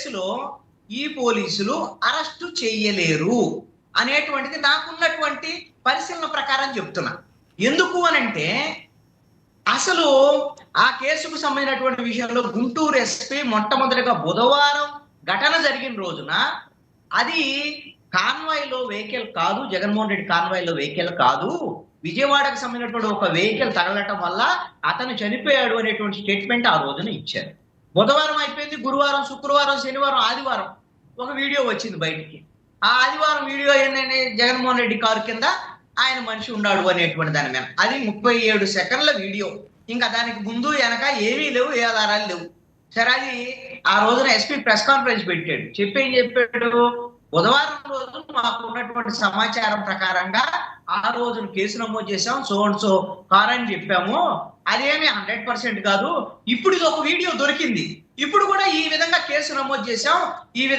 కేసులో ఈ పోలీసులు అరెస్టు చేయలేరు అనేటువంటిది నాకున్నటువంటి పరిశీలన ప్రకారం చెప్తున్నా. ఎందుకు అనంటే అసలు ఆ కేసుకు సంబంధించినటువంటి విషయంలో గుంటూరు ఎస్పీ మొట్టమొదటిగా బుధవారం ఘటన జరిగిన రోజున అది కాన్వాయ్లో వెహికల్ కాదు, జగన్మోహన్ రెడ్డి కాన్వాయ్లో వెహికల్ కాదు, విజయవాడకు సంబంధించినటువంటి ఒక వెహికల్ తగలటం వల్ల అతను చనిపోయాడు అనేటువంటి స్టేట్మెంట్ ఆ రోజున ఇచ్చారు. బుధవారం అయిపోయింది, గురువారం, శుక్రవారం, శనివారం, ఆదివారం ఒక వీడియో వచ్చింది బయటికి. ఆ ఆదివారం వీడియో ఏంటంటే జగన్మోహన్ రెడ్డి కారు కింద ఆయన మనిషి ఉన్నాడు అనేటువంటి దాని మీద. అది 37 సెకండ్ల వీడియో. ఇంకా దానికి ముందు వెనక ఏమీ లేవు, ఏ ఆధారాలు లేవు. సరే, అది ఆ రోజున ఎస్పీ ప్రెస్ కాన్ఫరెన్స్ పెట్టాడు. ఏం చెప్పాడు? బుధవారం రోజు మాకు ఉన్నటువంటి సమాచారం ప్రకారంగా ఆ రోజున కేసు నమోదు చేసాం, సో అండ్ సో కార్ అని చెప్పాము, అదేమి 100% కాదు. ఇప్పుడు ఇది ఒక వీడియో దొరికింది, ఇప్పుడు కూడా ఈ విధంగా కేసు నమోదు చేసాం, ఈ విధంగా